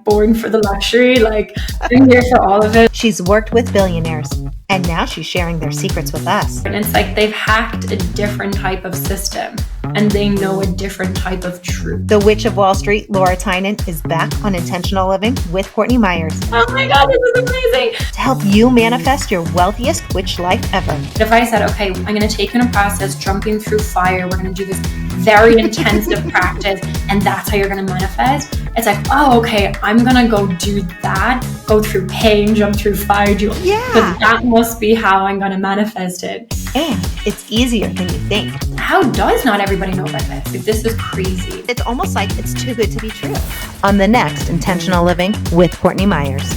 born for the luxury. Like, I'm here for all of it. She's worked with billionaires, and now she's sharing their secrets with us. And it's like they've hacked a different type of system, and they know a different type of truth. The Witch of Wall Street, Laura Tynan, is back on Intentional Living with Courtney Meyers. Oh my God, this is amazing. To help you manifest your wealthiest witch life ever. If I said, okay, I'm going to take you in a process, jumping through fire, we're going to do this very intensive practice, and that's how you're going to manifest. It's like, oh, okay, I'm going to go do that, go through pain, jump through fire. But that must be how I'm going to manifest it. And it's easier than you think. How does not everybody know about this? Like, this is crazy. It's almost like it's too good to be true. On the next Intentional Living with Courtney Meyers.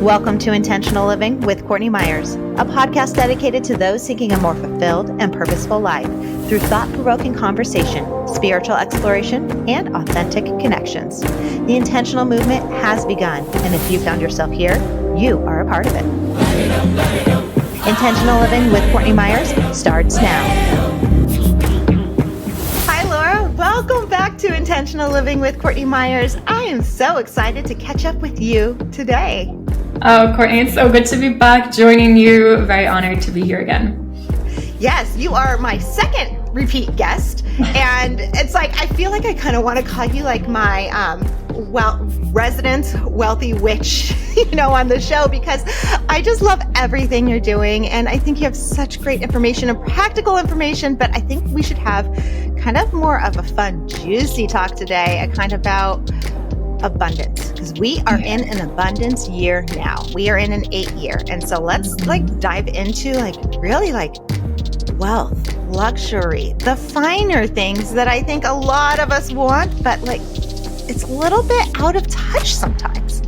Welcome to Intentional Living with Courtney Meyers, a podcast dedicated to those seeking a more fulfilled and purposeful life through thought-provoking conversation, spiritual exploration, and authentic connections. The intentional movement has begun, and if you found yourself here, you are a part of it. Intentional Living with Courtney Meyers starts now. Hi, Laura. Welcome back to Intentional Living with Courtney Meyers. I am so excited to catch up with you today. Oh, Courtney, it's so good to be back joining you. Very honored to be here again. Yes, you are my second repeat guest. And it's like, I feel like I kind of want to call you like my resident wealthy witch, on the show, because I just love everything you're doing. And I think you have such great information and practical information, but I think we should have kind of more of a fun, juicy talk today, kind of about abundance, because we are in an abundance year now. We are in an 8 year. And so let's dive into really wealth, luxury, the finer things that I think a lot of us want, but it's a little bit out of touch sometimes.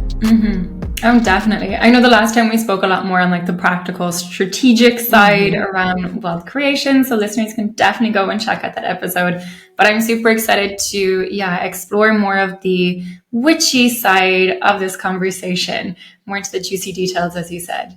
Oh, definitely. I know the last time we spoke a lot more on the practical, strategic side around wealth creation. So listeners can definitely go and check out that episode. But I'm super excited to, explore more of the witchy side of this conversation, more into the juicy details, as you said.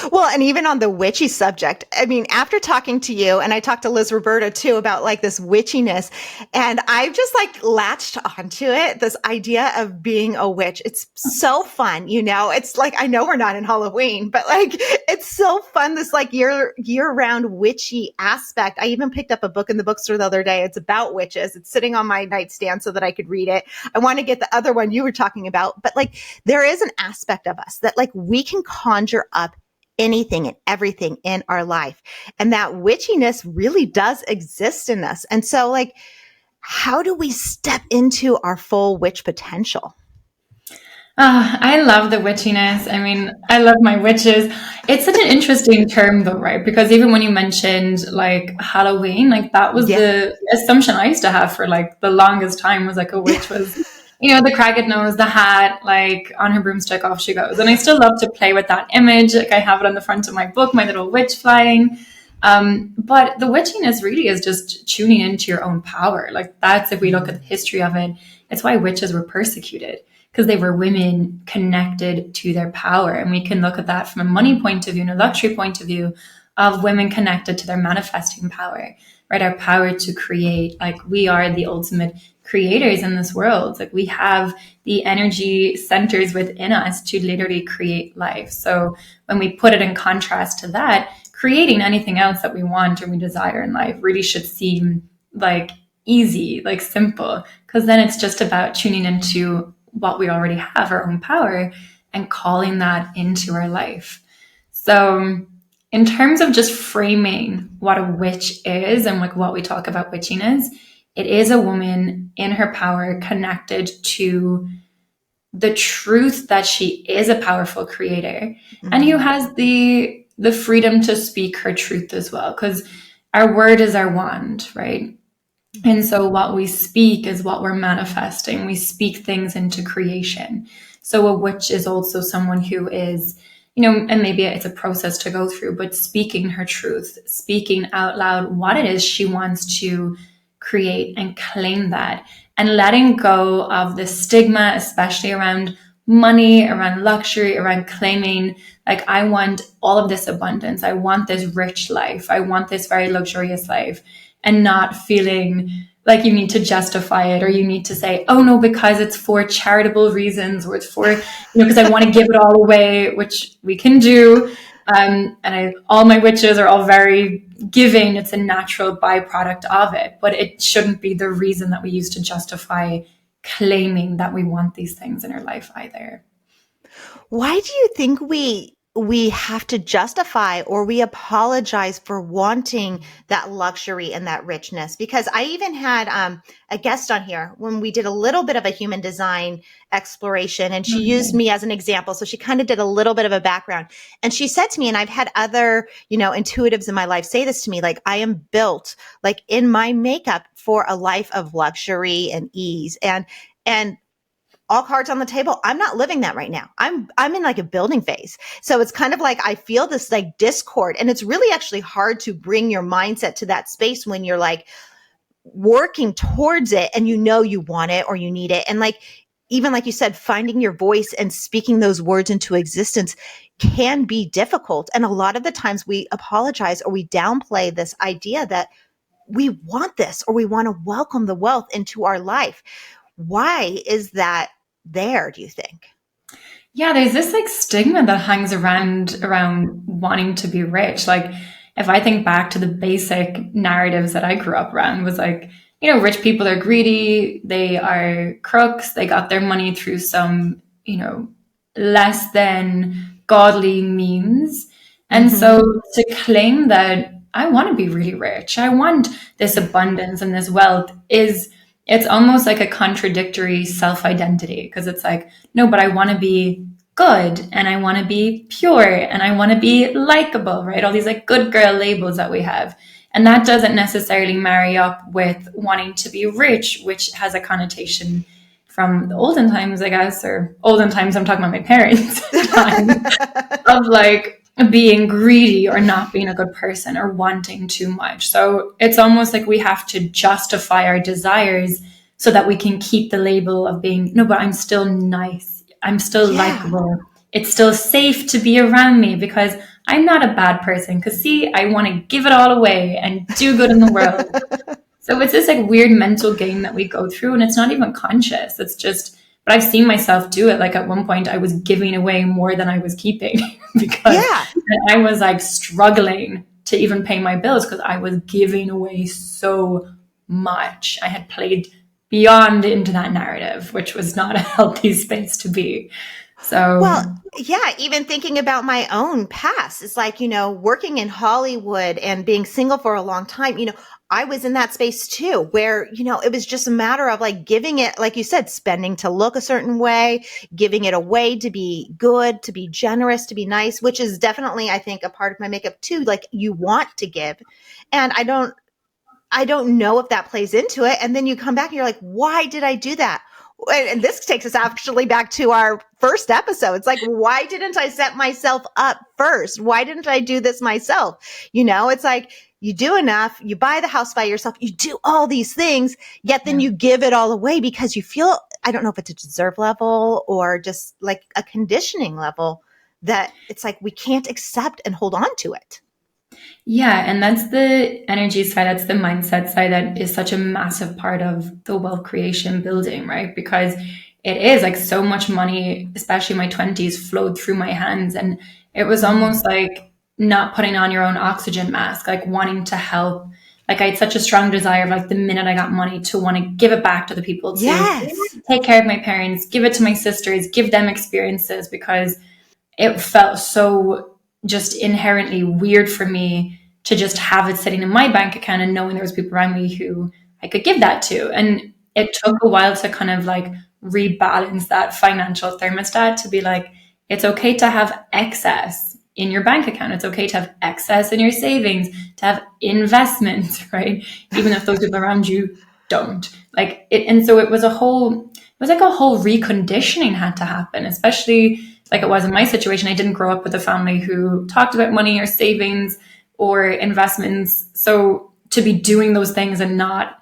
Well, and even on the witchy subject, I mean, after talking to you, and I talked to Liz Roberta too about this witchiness, and I've just latched onto it, this idea of being a witch. It's so fun, it's I know we're not in Halloween, but it's so fun, this year-round witchy aspect. I even picked up a book in the bookstore the other day. It's about witches. It's sitting on my nightstand so that I could read it. I want to get the other one you were talking about, but there is an aspect of us that we can conjure up anything and everything in our life. And that witchiness really does exist in us. And so how do we step into our full witch potential? I love the witchiness. I mean, I love my witches. It's such an interesting term though, right? Because even when you mentioned Halloween, that was the assumption I used to have for the longest time was a witch was the cracked nose, the hat, on her broomstick, off she goes. And I still love to play with that image. I have it on the front of my book, my little witch flying. But the witchiness really is just tuning into your own power. That's, if we look at the history of it, it's why witches were persecuted, because they were women connected to their power. And we can look at that from a money point of view and a luxury point of view of women connected to their manifesting power, right? Our power to create. We are the ultimate creators in this world. We have the energy centers within us to literally create life. So when we put it in contrast to that, creating anything else that we want or we desire in life really should seem easy, simple, because then it's just about tuning into what we already have, our own power, and calling that into our life. So in terms of just framing what a witch is and what we talk about witchiness, it is a woman in her power, connected to the truth that she is a powerful creator, and who has the freedom to speak her truth as well, because our word is our wand, right? And so what we speak is what we're manifesting. We speak things into creation. So a witch is also someone who is, and maybe it's a process to go through, but speaking her truth, speaking out loud what it is she wants to create and claim that, and letting go of the stigma, especially around money, around luxury, around claiming I want all of this abundance. I want this rich life. I want this very luxurious life, and not feeling like you need to justify it, or you need to say, oh no, because it's for charitable reasons, or it's for, because I want to give it all away, which we can do. All my witches are all very giving. It's a natural byproduct of it, but it shouldn't be the reason that we use to justify claiming that we want these things in our life either. Why do you think we have to justify, or we apologize for wanting that luxury and that richness? Because I even had a guest on here when we did a little bit of a human design exploration, and she used me as an example. So she kind of did a little bit of a background, and she said to me, and I've had other, intuitives in my life say this to me, like, I am built like in my makeup for a life of luxury and ease, and all cards on the table. I'm not living that right now. I'm in like a building phase. So it's kind of like, I feel this like discord, and it's really actually hard to bring your mindset to that space when you're like working towards it and you want it or you need it. And like, even like you said, finding your voice and speaking those words into existence can be difficult. And a lot of the times we apologize or we downplay this idea that we want this, or we want to welcome the wealth into our life. Why is that there, do you think? Yeah, there's this like stigma that hangs around wanting to be rich. Like, if I think back to the basic narratives that I grew up around, was like, rich people are greedy, they are crooks, they got their money through some, less than godly means. And so to claim that I want to be really rich, I want this abundance and this wealth, it's almost like a contradictory self-identity, because it's like, no, but I want to be good, and I want to be pure, and I want to be likable, right? All these like good girl labels that we have. And that doesn't necessarily marry up with wanting to be rich, which has a connotation from the olden times, I guess, or olden times, I'm talking about my parents' time, of like being greedy or not being a good person or wanting too much. So it's almost like we have to justify our desires so that we can keep the label of being, no, but I'm still nice, I'm still likable, it's still safe to be around me because I'm not a bad person. Because see, I want to give it all away and do good in the world. So it's this like weird mental game that we go through, and it's not even conscious. It's just, but I've seen myself do it. Like at one point I was giving away more than I was keeping because I was like struggling to even pay my bills because I was giving away so much. I had played beyond into that narrative, which was not a healthy space to be. So, well, yeah, even thinking about my own past, it's like, working in Hollywood and being single for a long time, I was in that space too, where, it was just a matter of like giving it, like you said, spending to look a certain way, giving it away to be good, to be generous, to be nice, which is definitely, I think, a part of my makeup too. Like, you want to give. And I don't know if that plays into it. And then you come back and you're like, why did I do that? And this takes us actually back to our first episode. It's like, why didn't I set myself up first? Why didn't I do this myself? It's like, you do enough, you buy the house by yourself, you do all these things, yet then you give it all away because you feel, I don't know if it's a deserve level or just like a conditioning level, that it's like we can't accept and hold on to it. Yeah, and that's the energy side, that's the mindset side that is such a massive part of the wealth creation building, right? Because it is like so much money, especially in my 20s, flowed through my hands. And it was almost like not putting on your own oxygen mask, like wanting to help. Like I had such a strong desire of like the minute I got money to want to give it back to the people, to take care of my parents, give it to my sisters, give them experiences, because it felt so just inherently weird for me to just have it sitting in my bank account and knowing there was people around me who I could give that to. And it took a while to kind of like rebalance that financial thermostat to be like, it's okay to have excess in your bank account. It's okay to have excess in your savings, to have investments, right? Even if those people around you don't. Like it, and so it was like a whole reconditioning had to happen, especially like it was in my situation. I didn't grow up with a family who talked about money or savings or investments. So to be doing those things and not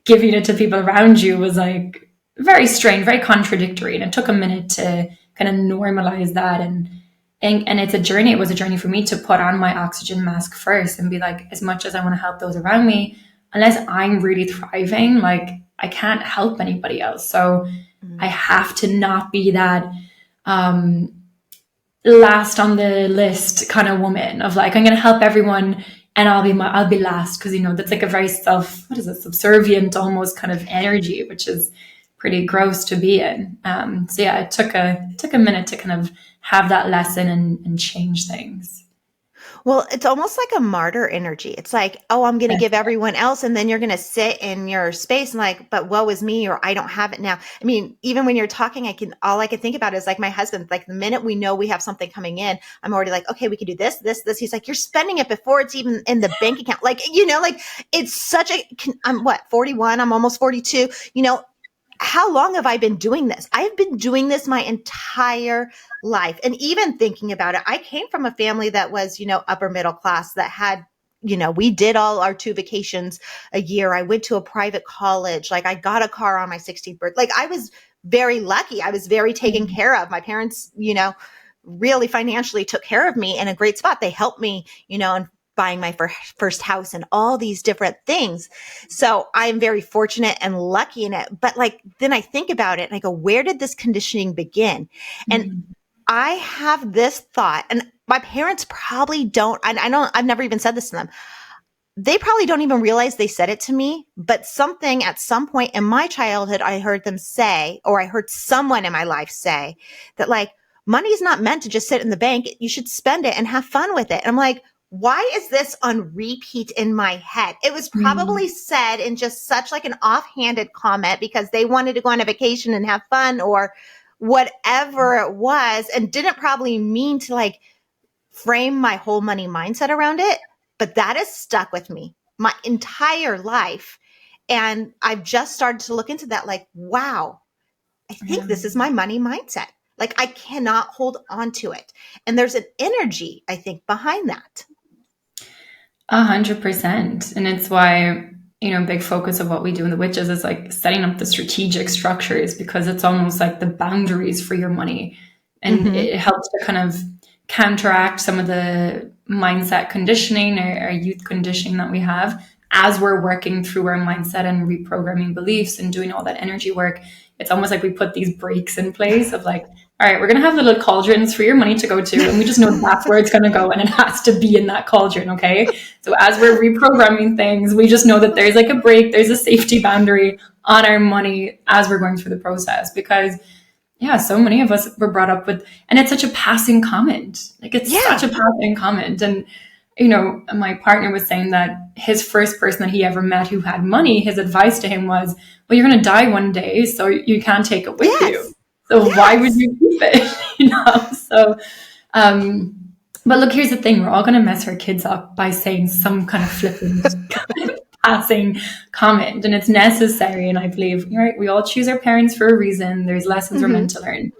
giving it to people around you was like very strange, very contradictory. And it took a minute to kind of normalize that. And it's a journey. It was a journey for me to put on my oxygen mask first and be like, as much as I want to help those around me, unless I'm really thriving, like I can't help anybody else. So I have to not be that last on the list kind of woman of like, I'm going to help everyone and I'll be last. Cause that's like a very subservient almost kind of energy, which is pretty gross to be in. So yeah, it took a minute to kind of have that lesson and change things. Well, it's almost like a martyr energy. It's like, oh, I'm going to Yes. give everyone else, and then you're going to sit in your space and like, but woe is me, or I don't have it now. I mean, even when you're talking, all I can think about is like my husband. Like the minute we know we have something coming in, I'm already like, okay, we can do this, this, this. He's like, you're spending it before it's even in the bank account. Like, like it's such I'm what, 41? I'm almost 42. How long have I been doing this? I've been doing this my entire life. And even thinking about it, I came from a family that was, upper middle class that had, we did all our 2 vacations a year. I went to a private college. Like I got a car on my 16th birthday. Like I was very lucky. I was very taken care of. My parents, really financially took care of me in a great spot. They helped me, and buying my first house and all these different things. So I'm very fortunate and lucky in it. But like, then I think about it and I go, where did this conditioning begin? And I have this thought, and my parents probably don't, I've never even said this to them. They probably don't even realize they said it to me, but something at some point in my childhood, I heard them say, or I heard someone in my life say that like, money is not meant to just sit in the bank. You should spend it and have fun with it. And I'm like, why is this on repeat in my head? It was probably said in just such like an offhanded comment because they wanted to go on a vacation and have fun or whatever it was, and didn't probably mean to like frame my whole money mindset around it. But that has stuck with me my entire life. And I've just started to look into that like, wow, I think this is my money mindset. Like I cannot hold on to it. And there's an energy, I think, behind that. 100%. And it's why, big focus of what we do in the witches is like setting up the strategic structures because it's almost like the boundaries for your money. And it helps to kind of counteract some of the mindset conditioning or youth conditioning that we have as we're working through our mindset and reprogramming beliefs and doing all that energy work. It's almost like we put these breaks in place of like, all right, we're going to have little cauldrons for your money to go to. And we just know that's where it's going to go. And it has to be in that cauldron. Okay. So as we're reprogramming things, we just know that there's like a break, there's a safety boundary on our money as we're going through the process. Because yeah, so many of us were brought up with, and it's such a passing comment. Like it's such a passing comment. And, my partner was saying that his first person that he ever met who had money, his advice to him was, well, you're going to die one day, so you can't take it with you. So why would you keep it? So, but look, here's the thing. We're all going to mess our kids up by saying some kind of flippant passing comment, and it's necessary. And I believe, right, we all choose our parents for a reason. There's lessons we're meant to learn.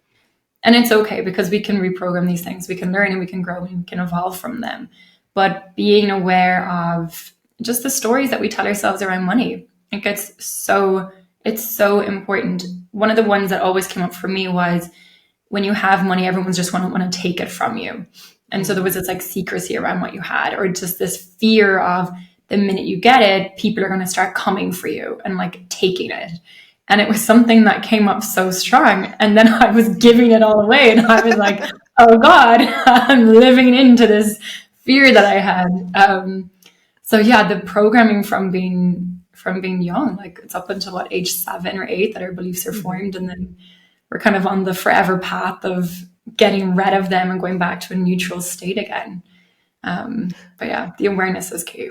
And it's okay because we can reprogram these things. We can learn and we can grow and we can evolve from them. But being aware of just the stories that we tell ourselves around money, it's so important. One of the ones that always came up for me was when you have money, everyone's just want to take it from you. And so there was this like secrecy around what you had, or just this fear of the minute you get it, people are going to start coming for you and like taking it. And it was something that came up so strong. And then I was giving it all away. And I was like, oh God, I'm living into this fear that I had. So yeah, the programming from being young, like it's up until what, age 7 or 8 that our beliefs are formed. And then we're kind of on the forever path of getting rid of them and going back to a neutral state again. But yeah, the awareness is key.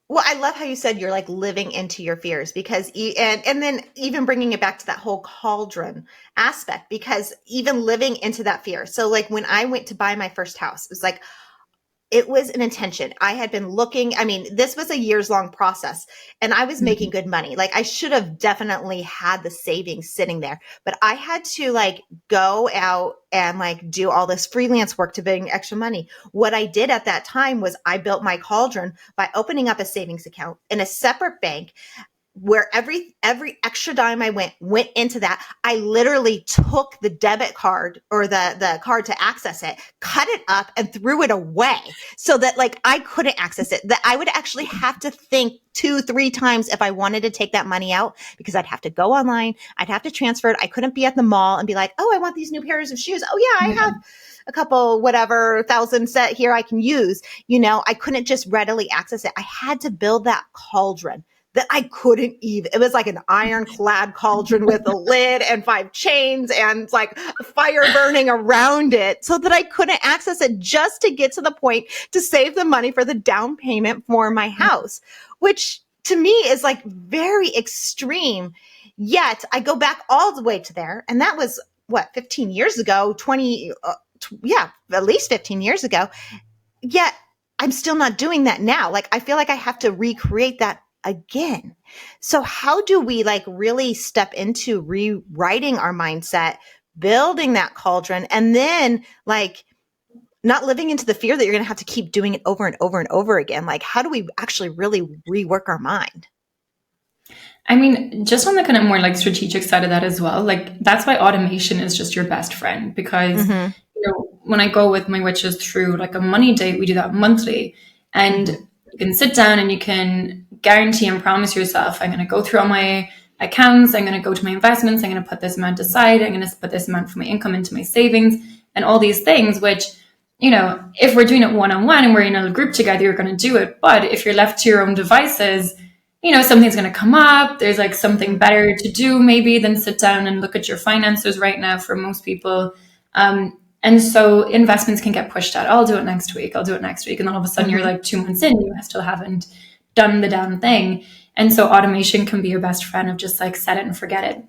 Well, I love how you said you're like living into your fears because, and then even bringing it back to that whole cauldron aspect, because even living into that fear. So like when I went to buy my first house, it was like, it was an intention. I had been looking, this was a years long process and I was making good money. Like I should have definitely had the savings sitting there, but I had to like go out and like do all this freelance work to bring extra money. What I did at that time was I built my cauldron by opening up a savings account in a separate bank, where every extra dime I went into that. I literally took the debit card or the card to access it, cut it up and threw it away so that like I couldn't access it. That I would actually have to think 2-3 times if I wanted to take that money out, because I'd have to go online. I'd have to transfer it. I couldn't be at the mall and be like, oh, I want these new pairs of shoes. Oh yeah, I have a couple, whatever, 1,000 set here I can use. I couldn't just readily access it. I had to build that cauldron that I couldn't even, it was like an ironclad cauldron with a lid and 5 chains and like fire burning around it so that I couldn't access it, just to get to the point to save the money for the down payment for my house, which to me is like very extreme. Yet I go back all the way to there. And that was what, 15 years ago, 20, at least 15 years ago. Yet I'm still not doing that now. Like, I feel like I have to recreate that again. So how do we like really step into rewriting our mindset, building that cauldron, and then like not living into the fear that you're going to have to keep doing it over and over and over again? Like, how do we actually really rework our mind? I mean, just on the kind of more like strategic side of that as well, like that's why automation is just your best friend, because when I go with my witches through like a money date, we do that monthly, and you can sit down and you can guarantee and promise yourself, I'm going to go through all my accounts, I'm going to go to my investments, I'm going to put this amount aside, I'm going to put this amount for my income into my savings, and all these things, which, if we're doing it one-on-one and we're in a group together, you're going to do it. But if you're left to your own devices, something's going to come up. There's like something better to do maybe than sit down and look at your finances right now for most people. And so investments can get pushed out. I'll do it next week. And then all of a sudden you're like 2 months in, you still haven't done the damn thing. And so automation can be your best friend of just like set it and forget it.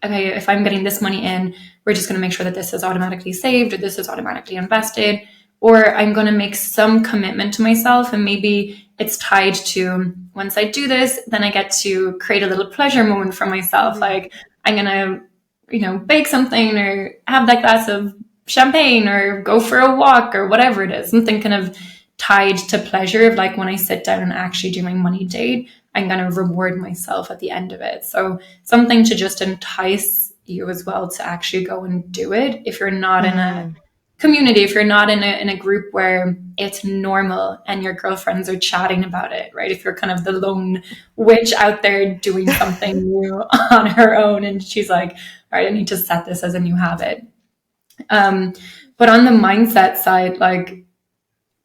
Okay, if I'm getting this money in, we're just going to make sure that this is automatically saved or this is automatically invested, or I'm going to make some commitment to myself. And maybe it's tied to, once I do this, then I get to create a little pleasure moment for myself. Like I'm going to, bake something or have that glass of champagne or go for a walk or whatever it is, something kind of tied to pleasure of like when I sit down and actually do my money date, I'm going to reward myself at the end of it. So something to just entice you as well to actually go and do it. If you're not in a community, if you're not in a group where it's normal and your girlfriends are chatting about it, right? If you're kind of the lone witch out there doing something new on her own and she's like, all right, I need to set this as a new habit. But on the mindset side, like,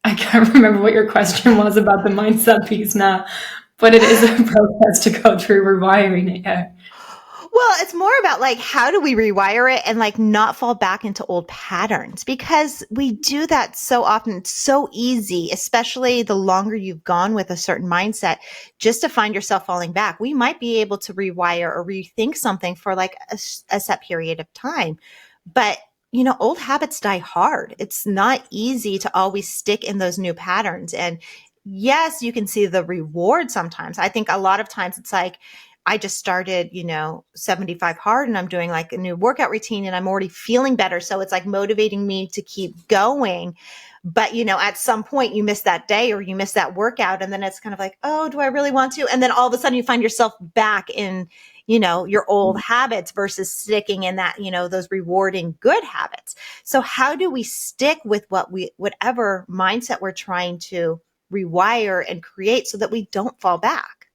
I can't remember what your question was about the mindset piece now, but it is a process to go through rewiring it. Yeah. Well, it's more about like, how do we rewire it and like not fall back into old patterns? Because we do that so often. It's so easy, especially the longer you've gone with a certain mindset, just to find yourself falling back. We might be able to rewire or rethink something for like a set period of time. But old habits die hard. It's not easy to always stick in those new patterns. And yes, you can see the reward sometimes. I think a lot of times it's like, I just started, 75 hard and I'm doing like a new workout routine and I'm already feeling better. So it's like motivating me to keep going. But, at some point you miss that day or you miss that workout. And then it's kind of like, oh, do I really want to? And then all of a sudden you find yourself back in, your old habits versus sticking in that, those rewarding good habits. So how do we stick with whatever mindset we're trying to rewire and create so that we don't fall back?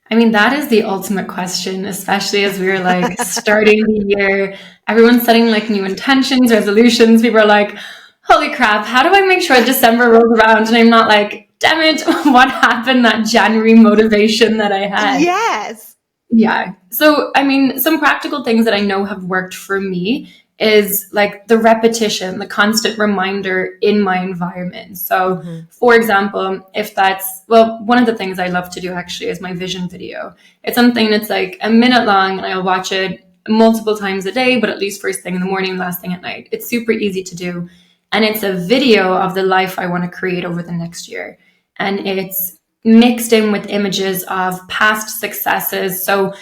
I mean, that is the ultimate question, especially as we're like starting the year, everyone's setting like new intentions, resolutions. People are like, holy crap, how do I make sure December rolls around and I'm not like, damn it, what happened that January motivation that I had? Yes. Yeah. So, I mean, some practical things that I know have worked for me is like the repetition, the constant reminder in my environment. So, for example, if that's, one of the things I love to do actually is my vision video. It's something that's like a minute long and I'll watch it multiple times a day, but at least first thing in the morning, last thing at night. It's super easy to do. And it's a video of the life I want to create over the next year. And it's mixed in with images of past successes. So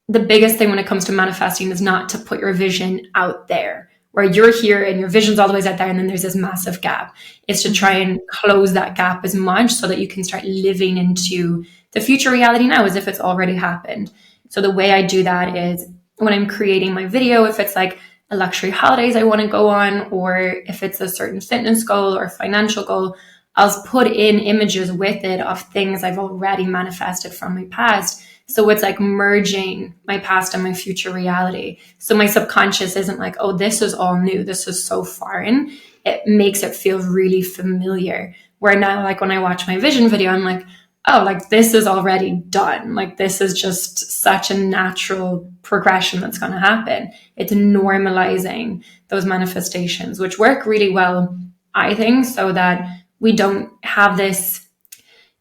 the biggest thing when it comes to manifesting is not to put your vision out there where you're here and your vision's all the way out there and then there's this massive gap. It's to try and close that gap as much so that you can start living into the future reality now as if it's already happened. So the way I do that is when I'm creating my video, if it's like a luxury holidays I want to go on, or if it's a certain fitness goal or financial goal, I'll put in images with it of things I've already manifested from my past. So it's like merging my past and my future reality. So my subconscious isn't like, oh, this is all new. This is so foreign. It makes it feel really familiar. Where now, like when I watch my vision video, I'm like, oh, like this is already done. Like this is just such a natural progression that's going to happen. It's normalizing those manifestations, which work really well, I think, so that we don't have this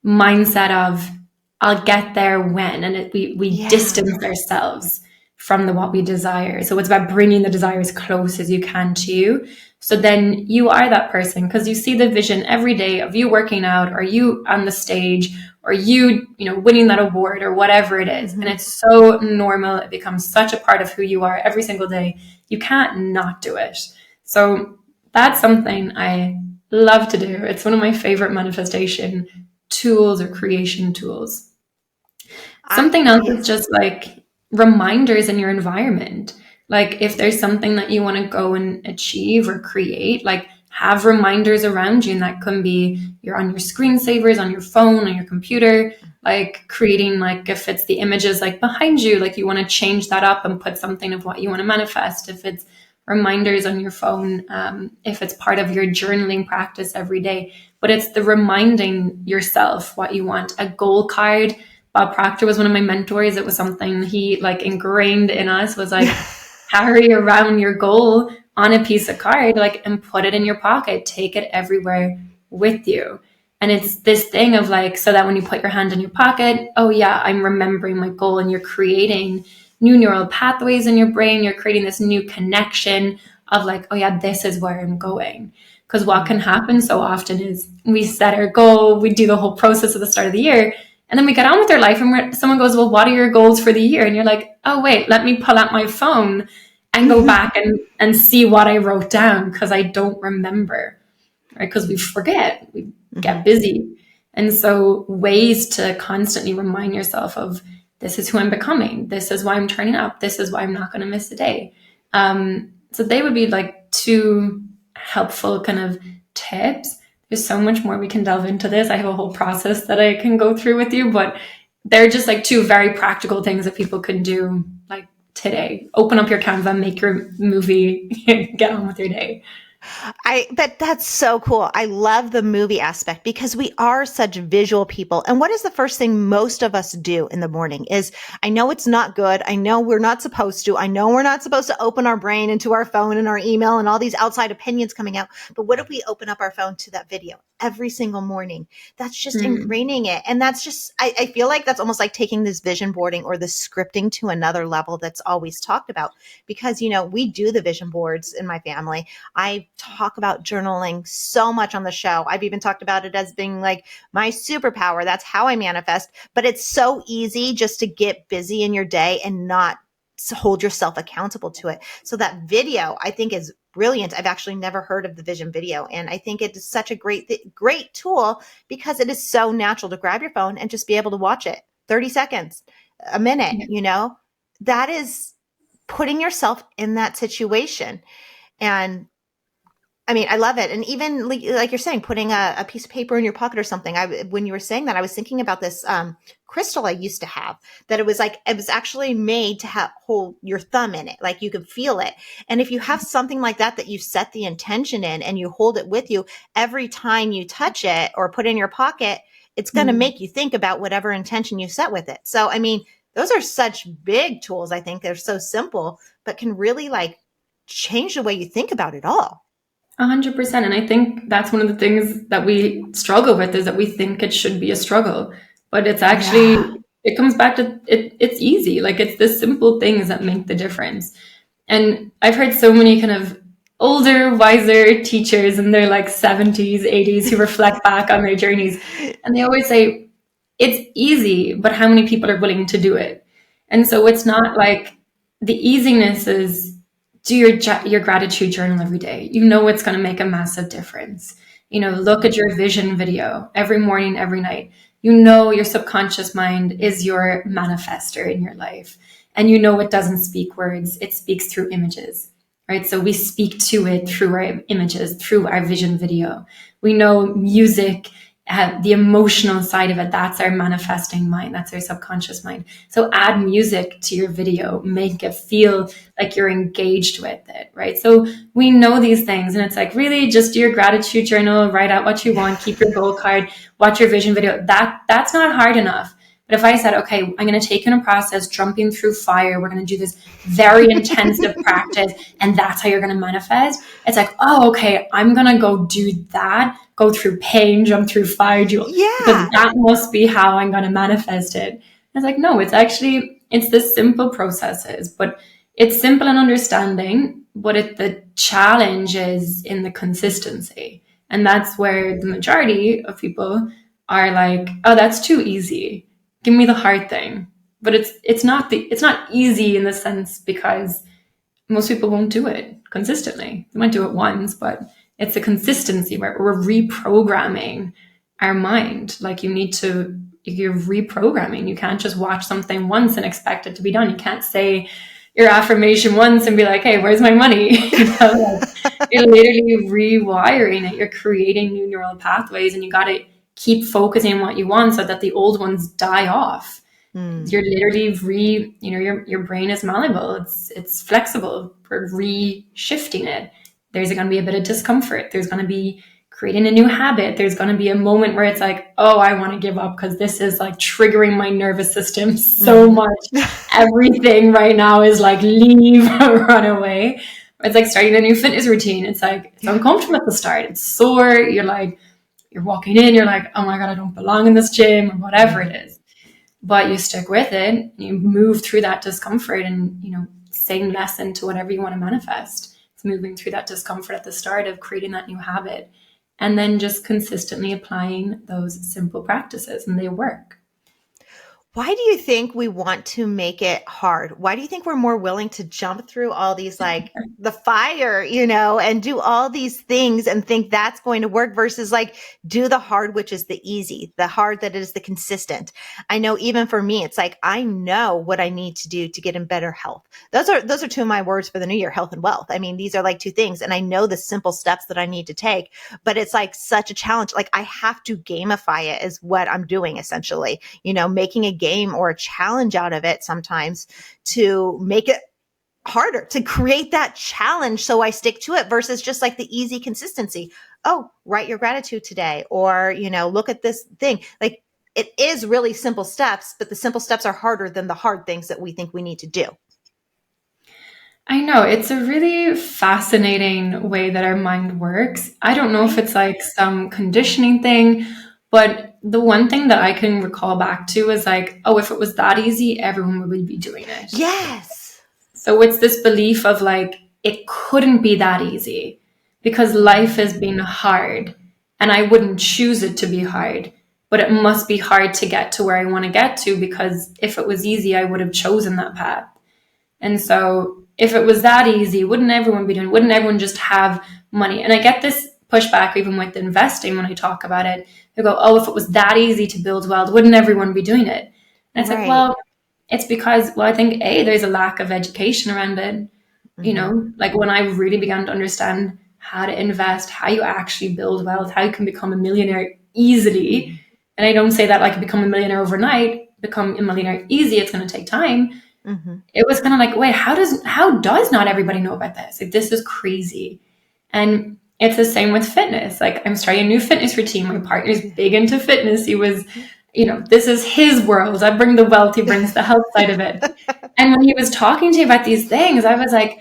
mindset of I'll get there when, and we distance ourselves from what we desire. So it's about bringing the desire as close as you can to you. So then you are that person because you see the vision every day of you working out, or you on the stage, or you winning that award or whatever it is. And it's so normal. It becomes such a part of who you are every single day. You can't not do it. So that's something I love to do. It's one of my favorite manifestation tools or creation tools. Something else is just like reminders in your environment. Like if there's something that you want to go and achieve or create, like have reminders around you. And that can be you're on your screensavers, on your phone, on your computer, like creating, like if it's the images like behind you, like you want to change that up and put something of what you want to manifest. If it's reminders on your phone, if it's part of your journaling practice every day, but it's the reminding yourself what you want. A goal card. Bob Proctor was one of my mentors. It was something he like ingrained in us, was like carry around your goal on a piece of card, like, and put it in your pocket, take it everywhere with you. And it's this thing of like, so that when you put your hand in your pocket, oh yeah, I'm remembering my goal, and you're creating new neural pathways in your brain. You're creating this new connection of like, oh yeah, this is where I'm going. Because what can happen so often is we set our goal, we do the whole process at the start of the year, and then we get on with our life, and someone goes, well, what are your goals for the year? And you're like, oh wait, let me pull out my phone and go back and see what I wrote down, because I don't remember, right? Because we forget, we get busy. And so ways to constantly remind yourself of, this is who I'm becoming. This is why I'm turning up. This is why I'm not going to miss a day. So they would be like two helpful kind of tips. There's so much more we can delve into this. I have a whole process that I can go through with you, but they're just like two very practical things that people can do like today. Open up your Canva, make your movie, get on with your day. That's so cool. I love the movie aspect because we are such visual people. And what is the first thing most of us do in the morning is, I know it's not good. I know we're not supposed to. I know we're not supposed to open our brain into our phone and our email and all these outside opinions coming out. But what if we open up our phone to that video every single morning? That's just ingraining it. And that's just, I feel like that's almost like taking this vision boarding or the scripting to another level that's always talked about. Because, we do the vision boards in my family. I talk about journaling so much on the show. I've even talked about it as being like my superpower. That's how I manifest. But it's so easy just to get busy in your day and not hold yourself accountable to it. So that video, I think, is brilliant. I've actually never heard of the vision video. And I think it is such a great tool because it is so natural to grab your phone and just be able to watch it 30 seconds, a minute, that is putting yourself in that situation. And I mean, I love it. And even like you're saying, putting a piece of paper in your pocket or something. When you were saying that, I was thinking about this crystal I used to have, that it was actually made to hold your thumb in it. Like you could feel it. And if you have something like that you set the intention in and you hold it with you, every time you touch it or put it in your pocket, it's going to make you think about whatever intention you set with it. So, I mean, those are such big tools. I think they're so simple, but can really like change the way you think about it all. 100%. And I think that's one of the things that we struggle with, is that we think it should be a struggle, but it's actually, it comes back to it's easy. Like it's the simple things that make the difference. And I've heard so many kind of older, wiser teachers in their like 70s, 80s who reflect back on their journeys. And they always say, it's easy, but how many people are willing to do it? And so it's not like the easiness is, do your gratitude journal every day. It's going to make a massive difference. Look at your vision video every morning, every night. you know your subconscious mind is your manifester in your life. And you know it doesn't speak words, it speaks through images, right? So we speak to it through our images, through our vision video. We know music, the emotional side of it, that's our manifesting mind, that's our subconscious mind. So add music to your video, make it feel like you're engaged with it, right? So we know these things, and it's like, really just do your gratitude journal, write out what you want, keep your goal card, watch your vision video. That's not hard enough. But if I said, okay, I'm going to take in a process, jumping through fire, we're going to do this very intensive practice, and that's how you're going to manifest. It's like, oh, okay, I'm going to go do that, go through pain, jump through fire, because that must be how I'm going to manifest it. It's like, no, it's the simple processes, but it's simple in understanding, but the challenge is in the consistency. And that's where the majority of people are like, oh, that's too easy. Give me the hard thing. But it's not easy in the sense because most people won't do it consistently. They might do it once, but it's a consistency where we're reprogramming our mind. Like you're reprogramming. You can't just watch something once and expect it to be done. You can't say your affirmation once and be like, hey, where's my money? You're literally rewiring it. You're creating new neural pathways, and you got to keep focusing on what you want so that the old ones die off. You're literally your brain is malleable. It's flexible. We're re-shifting it. There's going to be a bit of discomfort. There's going to be creating a new habit. There's going to be a moment where it's like, oh, I want to give up because this is like triggering my nervous system so much. Everything right now is like, leave, run away. It's like starting a new fitness routine. It's like, it's uncomfortable at the start. It's sore. You're walking in, you're like, oh my God, I don't belong in this gym, or whatever it is. But you stick with it, you move through that discomfort, and, saying yes into whatever you want to manifest. It's moving through that discomfort at the start of creating that new habit, and then just consistently applying those simple practices, and they work. Why do you think we want to make it hard? Why do you think we're more willing to jump through all these, like the fire, and do all these things and think that's going to work versus like do the hard, which is the easy, the hard that is the consistent? I know even for me, it's like, I know what I need to do to get in better health. Those are two of my words for the new year, health and wealth. I mean, these are like two things, and I know the simple steps that I need to take, but it's like such a challenge. Like I have to gamify it is what I'm doing essentially, making a game or a challenge out of it sometimes to make it harder, to create that challenge so I stick to it versus just like the easy consistency. Oh, write your gratitude today, or, look at this thing. Like it is really simple steps, but the simple steps are harder than the hard things that we think we need to do. I know, it's a really fascinating way that our mind works. I don't know if it's like some conditioning thing, but the one thing that I can recall back to is like, oh, if it was that easy, everyone would be doing it. Yes. So it's this belief of like, it couldn't be that easy because life has been hard and I wouldn't choose it to be hard, but it must be hard to get to where I want to get to, because if it was easy, I would have chosen that path. And so if it was that easy, wouldn't everyone be doing it? Wouldn't everyone just have money? And I get this pushback even with investing when I talk about it. They go, oh, if it was that easy to build wealth, wouldn't everyone be doing it? And it's like, well, it's because, I think, there's a lack of education around it. Like when I really began to understand how to invest, how you actually build wealth, how you can become a millionaire easily. And I don't say that like become a millionaire overnight, become a millionaire easy. It's going to take time. It was kind of like, wait, how does not everybody know about this? Like, this is crazy. And it's the same with fitness. Like I'm starting a new fitness routine. My partner's big into fitness. He was, this is his world. I bring the wealth. He brings the health side of it. And when he was talking to me about these things, I was like,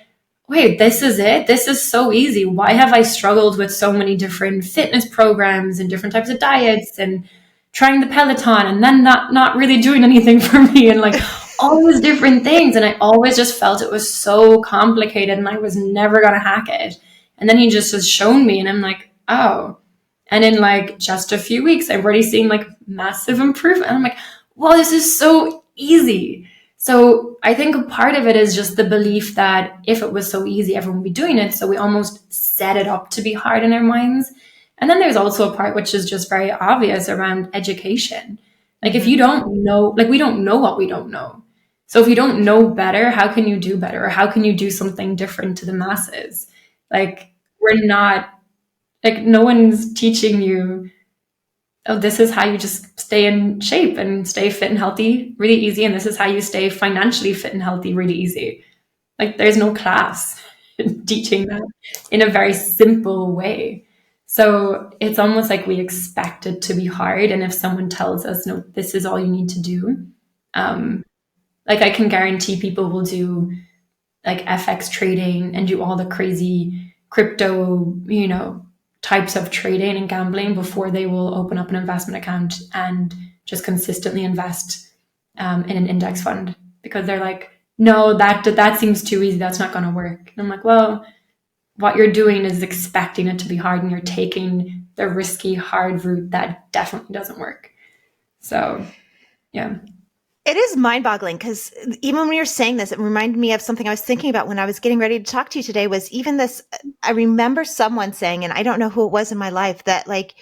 wait, this is it? This is so easy. Why have I struggled with so many different fitness programs and different types of diets and trying the Peloton and then not really doing anything for me and like all these different things? And I always just felt it was so complicated and I was never going to hack it. And then he just has shown me and I'm like, oh. And in like just a few weeks, I've already seen like massive improvement. And I'm like, well, this is so easy. So I think a part of it is just the belief that if it was so easy, everyone would be doing it. So we almost set it up to be hard in our minds. And then there's also a part which is just very obvious around education. Like if you don't know, like we don't know what we don't know. So if you don't know better, how can you do better? Or how can you do something different to the masses? Like we're not, like no one's teaching you, oh, this is how you just stay in shape and stay fit and healthy really easy. And this is how you stay financially fit and healthy really easy. Like there's no class teaching that in a very simple way. So it's almost like we expect it to be hard. And if someone tells us, no, this is all you need to do, like I can guarantee people will do like FX trading and do all the crazy crypto, types of trading and gambling before they will open up an investment account and just consistently invest in an index fund because they're like, no, that seems too easy. That's not going to work. And I'm like, well, what you're doing is expecting it to be hard and you're taking the risky, hard route that definitely doesn't work. So, yeah. It is mind-boggling because even when you're saying this, it reminded me of something I was thinking about when I was getting ready to talk to you today was even this, I remember someone saying, and I don't know who it was in my life, that like,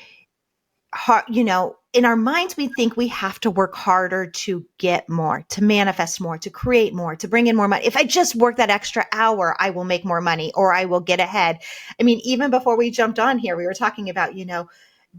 in our minds, we think we have to work harder to get more, to manifest more, to create more, to bring in more money. If I just work that extra hour, I will make more money or I will get ahead. I mean, even before we jumped on here, we were talking about,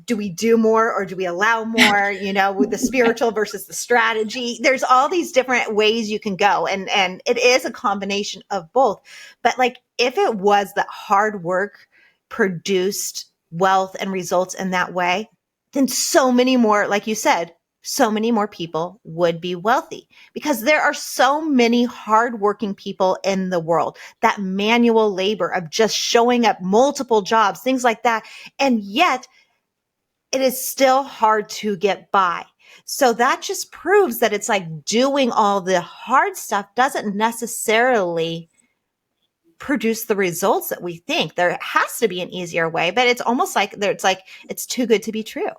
do we do more or do we allow more, with the spiritual versus the strategy? There's all these different ways you can go. And it is a combination of both. But like, if it was that hard work produced wealth and results in that way, then so many more, like you said, so many more people would be wealthy because there are so many hardworking people in the world, that manual labor of just showing up, multiple jobs, things like that. And yet it is still hard to get by. So that just proves that it's like doing all the hard stuff doesn't necessarily produce the results that we think. There has to be an easier way, but it's almost like it's too good to be true.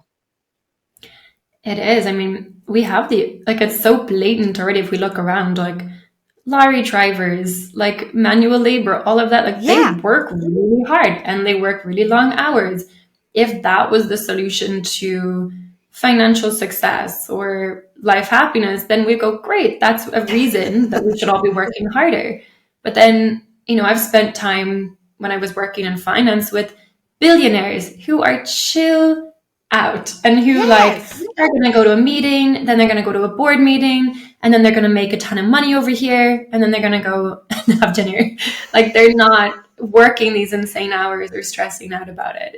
It is. I mean, we have it's so blatant already if we look around, like lorry drivers, like manual labor, all of that, like they work really hard and they work really long hours. If that was the solution to financial success or life happiness, then we go, great, that's a reason that we should all be working harder. But then, I've spent time when I was working in finance with billionaires who are chill out and who they're going to go to a meeting, then they're going to go to a board meeting, and then they're going to make a ton of money over here, and then they're going to go and have dinner. Like they're not working these insane hours or stressing out about it.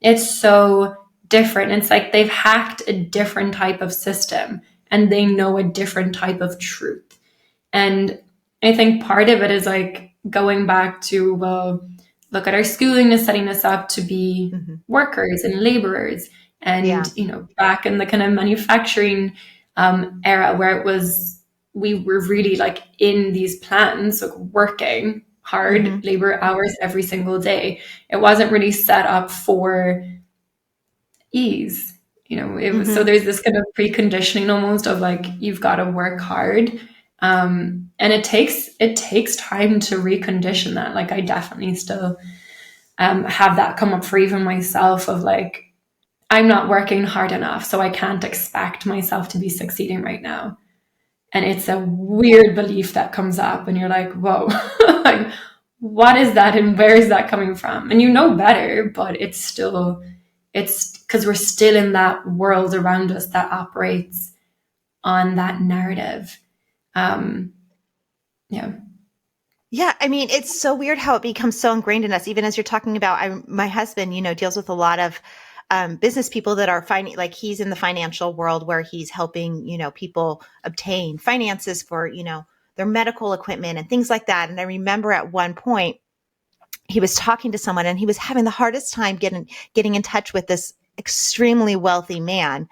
It's so different. It's like they've hacked a different type of system and they know a different type of truth. And I think part of it is like going back to, well, look at our schooling is setting us up to be workers and laborers. And, back in the kind of manufacturing era where it was, we were really like in these plants, like working hard labor hours every single day. It wasn't really set up for ease. It was, so there's this kind of preconditioning almost of like, you've got to work hard. And it takes time to recondition that. Like I definitely still have that come up for even myself of like, I'm not working hard enough, so I can't expect myself to be succeeding right now. And it's a weird belief that comes up and you're like, whoa, like, what is that? And where is that coming from? And you know better, but it's because we're still in that world around us that operates on that narrative. Yeah. I mean, it's so weird how it becomes so ingrained in us, even as you're talking about, my husband, deals with a lot of business people that are like he's in the financial world where he's helping, people obtain finances for, their medical equipment and things like that. And I remember at one point he was talking to someone and he was having the hardest time getting in touch with this extremely wealthy man,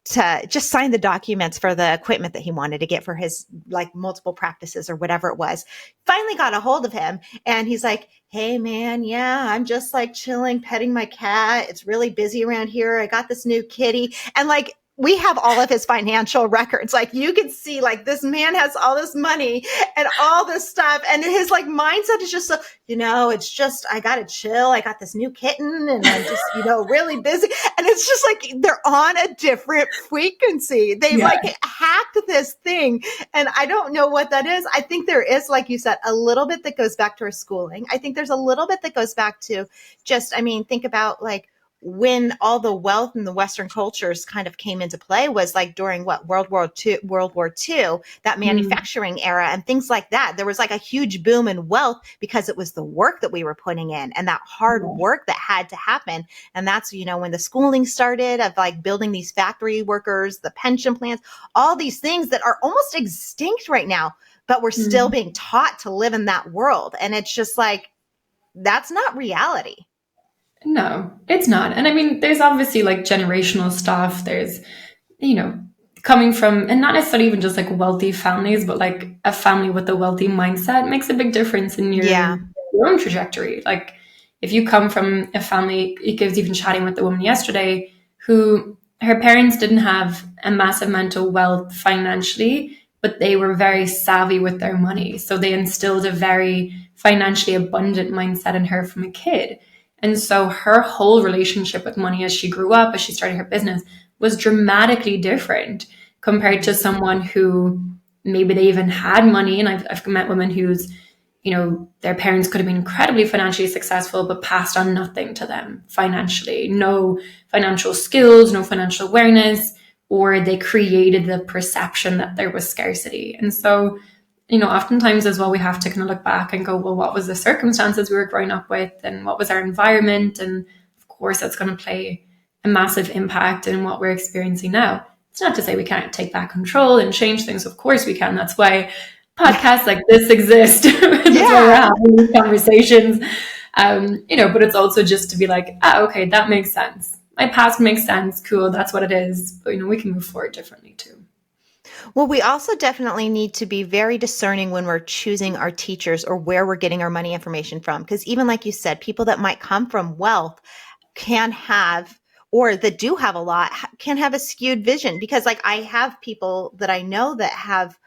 to just sign the documents for the equipment that he wanted to get for his like multiple practices or whatever it was. Finally got a hold of him and he's like, hey man, yeah, I'm just like chilling, petting my cat. It's really busy around here. I got this new kitty. And like we have all of his financial records. Like you could see like this man has all this money and all this stuff. And his like mindset is just so, it's just, I got to chill. I got this new kitten and I'm just, really busy. And it's just like, they're on a different frequency. They like hacked this thing. And I don't know what that is. I think there is, like you said, a little bit that goes back to our schooling. I think there's a little bit that goes back to just, think about like, when all the wealth in the Western cultures kind of came into play was like during World War II, that manufacturing era and things like that. There was like a huge boom in wealth because it was the work that we were putting in and that hard work that had to happen. And that's, when the schooling started of like building these factory workers, the pension plans, all these things that are almost extinct right now, but we're still being taught to live in that world. And it's just like, that's not reality. No, it's not. And there's obviously like generational stuff. There's, coming from, and not necessarily even just like wealthy families, but like a family with a wealthy mindset makes a big difference in your own trajectory. Like if you come from a family, I was even chatting with the woman yesterday who her parents didn't have a massive amount of wealth financially, but they were very savvy with their money. So they instilled a very financially abundant mindset in her from a kid. And so her whole relationship with money as she grew up, as she started her business, was dramatically different compared to someone who maybe they even had money. And I've met women whose, their parents could have been incredibly financially successful, but passed on nothing to them financially. No financial skills, no financial awareness, or they created the perception that there was scarcity. And so oftentimes as well, we have to kind of look back and go, well, what was the circumstances we were growing up with and what was our environment? And of course, that's going to play a massive impact in what we're experiencing now. It's not to say we can't take back control and change things. Of course we can. That's why podcasts like this exist. That's why we're having these conversations. But it's also just to be like, okay, that makes sense. My past makes sense. Cool. That's what it is. But, we can move forward differently too. Well, we also definitely need to be very discerning when we're choosing our teachers or where we're getting our money information from. Because even like you said, people that might come from wealth can have, or that do have a lot, can have a skewed vision. Because like I have people that I know that have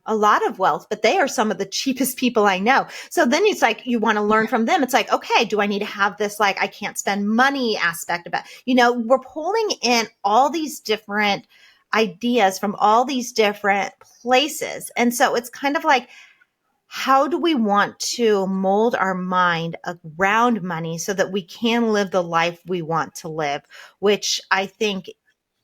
a lot of wealth, but they are some of the cheapest people I know. So then it's like, you want to learn from them. It's like, okay, do I need to have this, like, I can't spend money aspect about, we're pulling in all these different ideas from all these different places. And so it's kind of like, how do we want to mold our mind around money so that we can live the life we want to live, which I think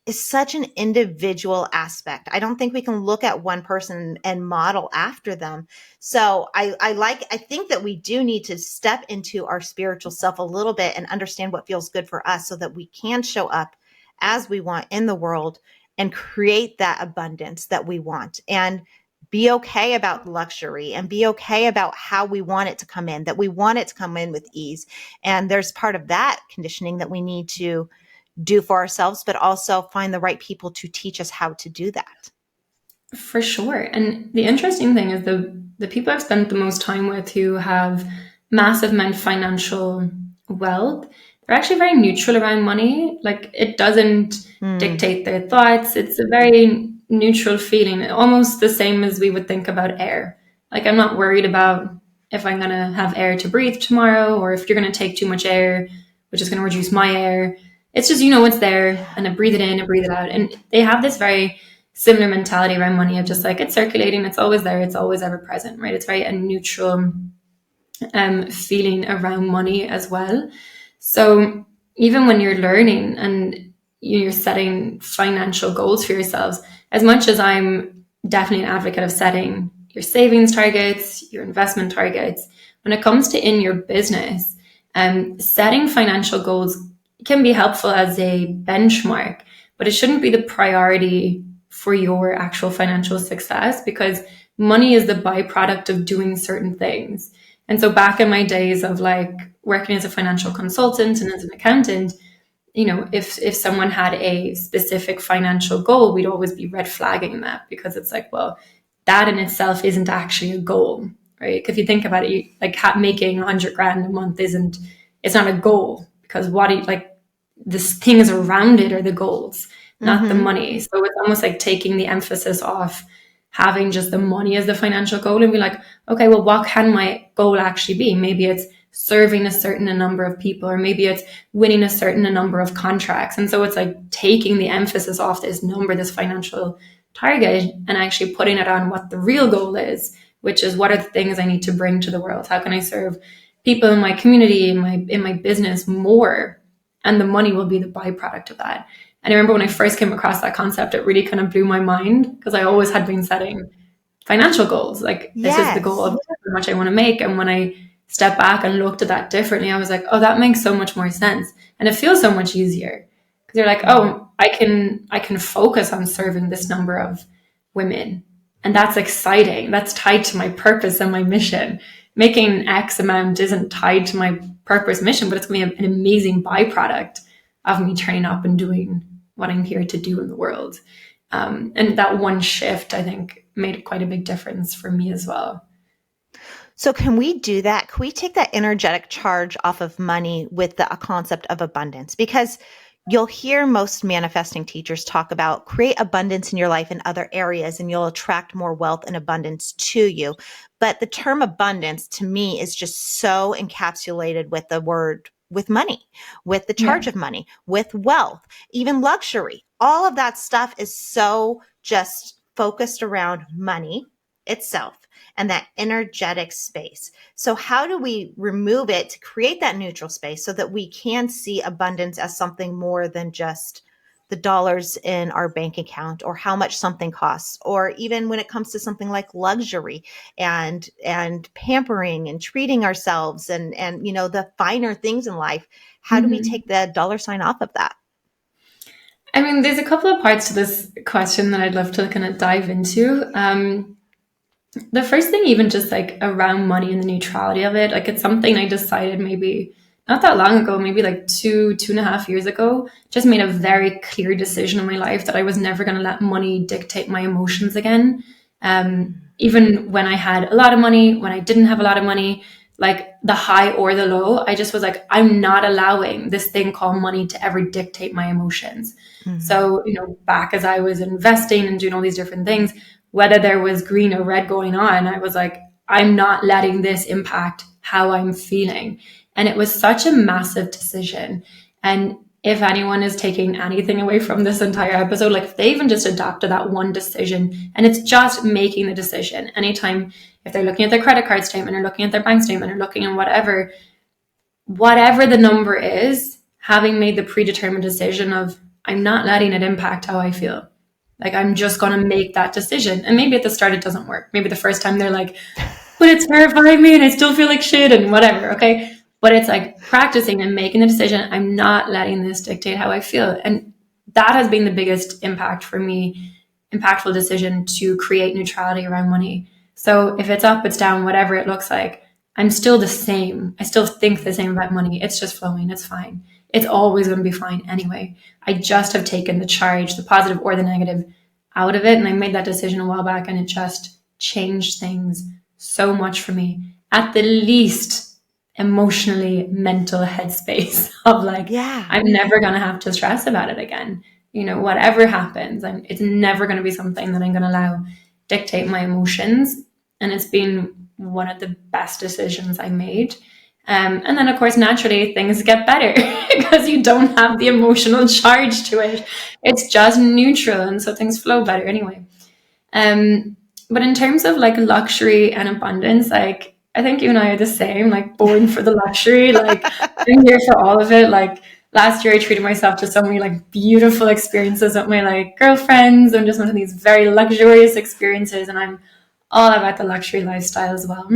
is such an individual aspect. I don't think we can look at one person and model after them. So I think that we do need to step into our spiritual self a little bit and understand what feels good for us so that we can show up as we want in the world and create that abundance that we want and be okay about luxury and be okay about how we want it to come in, that we want it to come in with ease. And there's part of that conditioning that we need to do for ourselves, but also find the right people to teach us how to do that. For sure. And the interesting thing is the people I've spent the most time with who have massive amount of financial wealth, they're actually very neutral around money. Like it doesn't dictate their thoughts. It's a very neutral feeling, almost the same as we would think about air. Like I'm not worried about if I'm going to have air to breathe tomorrow or if you're going to take too much air, which is going to reduce my air. It's just, it's there and I breathe it in and breathe it out. And they have this very similar mentality around money of just like, it's circulating, it's always there, it's always ever present, right? It's very a neutral feeling around money as well. So even when you're learning and you're setting financial goals for yourselves, as much as I'm definitely an advocate of setting your savings targets, your investment targets, when it comes to in your business, setting financial goals can be helpful as a benchmark, but it shouldn't be the priority for your actual financial success because money is the byproduct of doing certain things. And so back in my days of like working as a financial consultant and as an accountant, if someone had a specific financial goal, we'd always be red flagging that because it's like, well, that in itself isn't actually a goal, right? If you think about it, making 100 grand a month it's not a goal because this things around it are the goals. not the Mm-hmm. money. So it's almost like taking the emphasis off having just the money as the financial goal and be like, okay, well, what can my goal actually be? Maybe it's serving a certain number of people, or maybe it's winning a certain number of contracts. And so it's like taking the emphasis off this number, this financial target, and actually putting it on what the real goal is, which is what are the things I need to bring to the world? How can I serve people in my community, in my business more? And the money will be the byproduct of that. And I remember when I first came across that concept, it really kind of blew my mind, because I always had been setting financial goals. Like, this is the goal of Yes. how much I want to make. And when I stepped back and looked at that differently, I was like, oh, that makes so much more sense. And it feels so much easier, because you're like, oh, I can focus on serving this number of women. And that's exciting. That's tied to my purpose and my mission. Making X amount isn't tied to my purpose mission, but it's going to be an amazing byproduct of me turning up and doing what I'm here to do in the world. And that one shift, I think, made quite a big difference for me as well. So can we do that? Can we take that energetic charge off of money with the concept of abundance? Because you'll hear most manifesting teachers talk about create abundance in your life in other areas and you'll attract more wealth and abundance to you. But the term abundance to me is just so encapsulated with the word, with money, with the charge of money, with wealth, even luxury. All of that stuff is so just focused around money itself and that energetic space. So how do we remove it to create that neutral space so that we can see abundance as something more than just the dollars in our bank account or how much something costs, or even when it comes to something like luxury and pampering and treating ourselves and the finer things in life? How do we take the dollar sign off of that? I mean, there's a couple of parts to this question that I'd love to kind of dive into. The first thing, even just like around money and the neutrality of it, like it's something I decided maybe not that long ago, maybe like 2.5 years ago, just made a very clear decision in my life that I was never going to let money dictate my emotions again. Even when I had a lot of money, when I didn't have a lot of money, like the high or the low, I just was like, I'm not allowing this thing called money to ever dictate my emotions. So, back as I was investing and doing all these different things, whether there was green or red going on, I was like, I'm not letting this impact how I'm feeling. And it was such a massive decision. And if anyone is taking anything away from this entire episode, like if they even just adopted that one decision, and it's just making the decision anytime, if they're looking at their credit card statement or looking at their bank statement or looking at whatever the number is, having made the predetermined decision of, I'm not letting it impact how I feel. Like, I'm just going to make that decision. And maybe at the start it doesn't work. Maybe the first time they're like, but it's terrifying me and I still feel like shit and whatever. Okay. But it's like practicing and making the decision. I'm not letting this dictate how I feel. And that has been the biggest impact for me, impactful decision to create neutrality around money. So if it's up, it's down, whatever it looks like, I'm still the same. I still think the same about money. It's just flowing. It's fine. It's always going to be fine anyway. I just have taken the charge, the positive or the negative, out of it. And I made that decision a while back, and it just changed things so much for me. At the least, emotionally, mental headspace of like, I'm never going to have to stress about it again. Whatever happens, it's never going to be something that I'm going to allow dictate my emotions. And it's been one of the best decisions I made. And then, of course, naturally, things get better because you don't have the emotional charge to it. It's just neutral. And so things flow better anyway. But in terms of like luxury and abundance, like I think you and I are the same, like born for the luxury, like I'm here for all of it. Like last year I treated myself to so many like beautiful experiences with my like girlfriends and just one of these very luxurious experiences. And I'm all about the luxury lifestyle as well.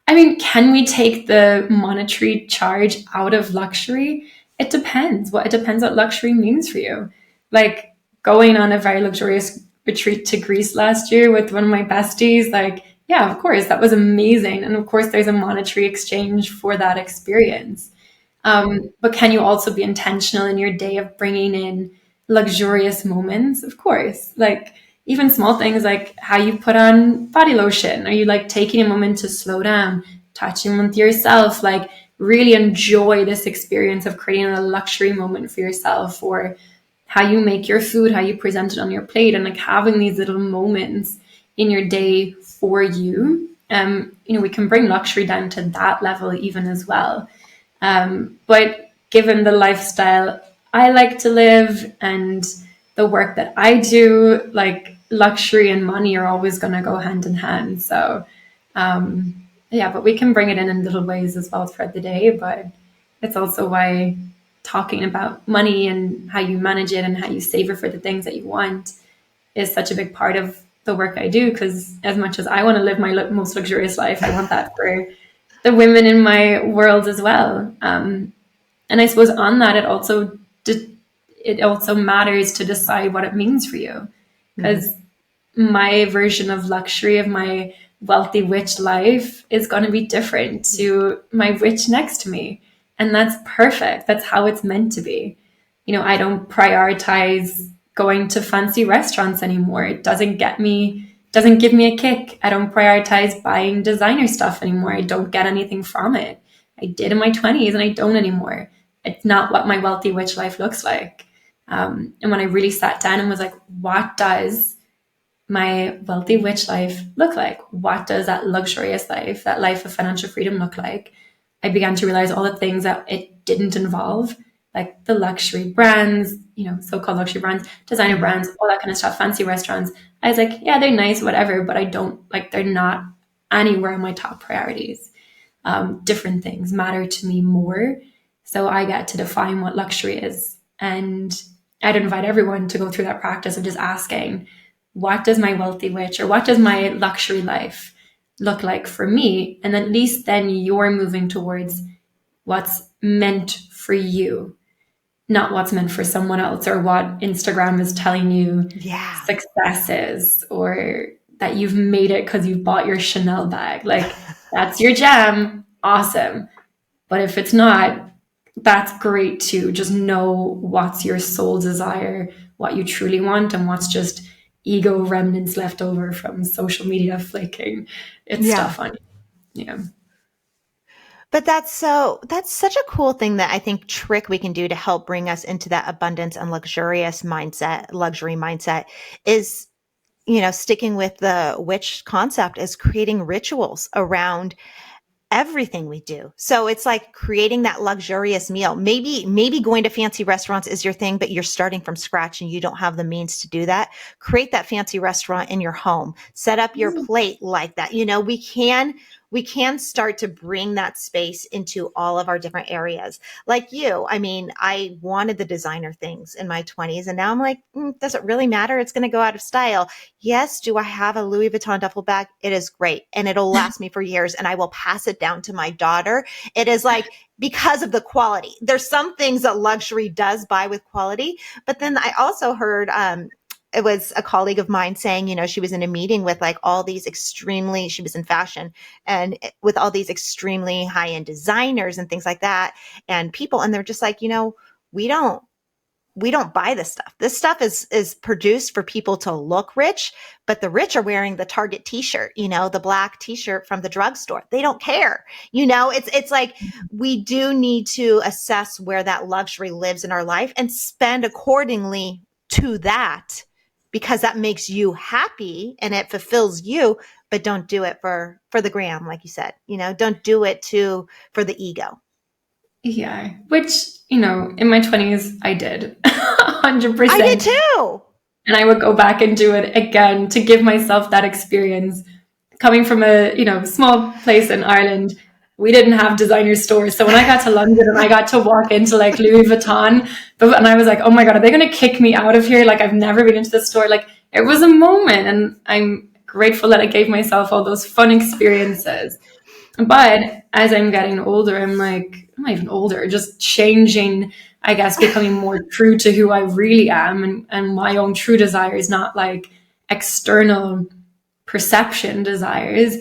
I mean, can we take the monetary charge out of luxury? It depends. It depends what luxury means for you. Like going on a very luxurious retreat to Greece last year with one of my besties, like, yeah, of course, that was amazing. And of course, there's a monetary exchange for that experience. But can you also be intentional in your day of bringing in luxurious moments? Of course, like even small things like how you put on body lotion. Are you like taking a moment to slow down, touching with yourself, like really enjoy this experience of creating a luxury moment for yourself? Or how you make your food, how you present it on your plate, and like having these little moments in your day for you. We can bring luxury down to that level even as well. But given the lifestyle I like to live and the work that I do, like luxury and money are always going to go hand in hand. So, yeah, but we can bring it in little ways as well throughout the day. But it's also why talking about money and how you manage it and how you save it for the things that you want is such a big part of the work I do. Because as much as I want to live my most luxurious life, I want that for the women in my world as well. And I suppose on that, it also matters to decide what it means for you. Because my version of luxury, of my wealthy witch life, is going to be different to my witch next to me. And that's perfect. That's how it's meant to be. I don't prioritize going to fancy restaurants anymore. It doesn't give me a kick. I don't prioritize buying designer stuff anymore. I don't get anything from it. I did in my 20s and I don't anymore. It's not what my wealthy witch life looks like. And when I really sat down and was like, what does my wealthy witch life look like? What does that luxurious life, that life of financial freedom look like? I began to realize all the things that it didn't involve, like the luxury brands, so-called luxury brands, designer brands, all that kind of stuff, fancy restaurants. I was like, yeah, they're nice, whatever, but they're not anywhere on my top priorities. Different things matter to me more. So I get to define what luxury is. And I'd invite everyone to go through that practice of just asking, what does my wealthy witch or what does my luxury life look like for me? And at least then you're moving towards what's meant for you, not what's meant for someone else or what Instagram is telling you success is, or that you've made it because you've bought your Chanel bag. Like, that's your jam. Awesome. But if it's not, that's great too. Just know what's your soul desire, what you truly want, and what's just ego remnants left over from social media flaking its stuff on you. Yeah. But that's such a cool thing that I think trick we can do to help bring us into that abundance and luxury mindset is, sticking with the witch concept, is creating rituals around everything we do. So it's like creating that luxurious meal. Maybe going to fancy restaurants is your thing, but you're starting from scratch and you don't have the means to do that. Create that fancy restaurant in your home. Set up your plate like that. We can start to bring that space into all of our different areas. Like you, I wanted the designer things in my 20s, and now I'm like, does it really matter? It's going to go out of style. Yes. Do I have a Louis Vuitton duffel bag? It is great. And it'll last me for years, and I will pass it down to my daughter. It is like, because of the quality. There's some things that luxury does buy with quality. But then I also heard, it was a colleague of mine saying, she was in a meeting with like all these she was in fashion, and with all these extremely high-end designers and things like that, and people, and they're just like, we don't buy this stuff. This stuff is produced for people to look rich, but the rich are wearing the Target t-shirt, the black t-shirt from the drugstore. They don't care. It's like, we do need to assess where that luxury lives in our life and spend accordingly to that, because that makes you happy and it fulfills you, but don't do it for the gram, like you said. Don't do it for the ego. Yeah, which, in my 20s, I did 100%. I did too. And I would go back and do it again to give myself that experience. Coming from a, small place in Ireland, we didn't have designer stores. So when I got to London and I got to walk into like Louis Vuitton, and I was like, oh my God, are they going to kick me out of here? Like, I've never been into this store. Like, it was a moment, and I'm grateful that I gave myself all those fun experiences. But as I'm getting older, I'm like, I'm not even older, just changing, I guess, becoming more true to who I really am, and my own true desires, not like external perception desires.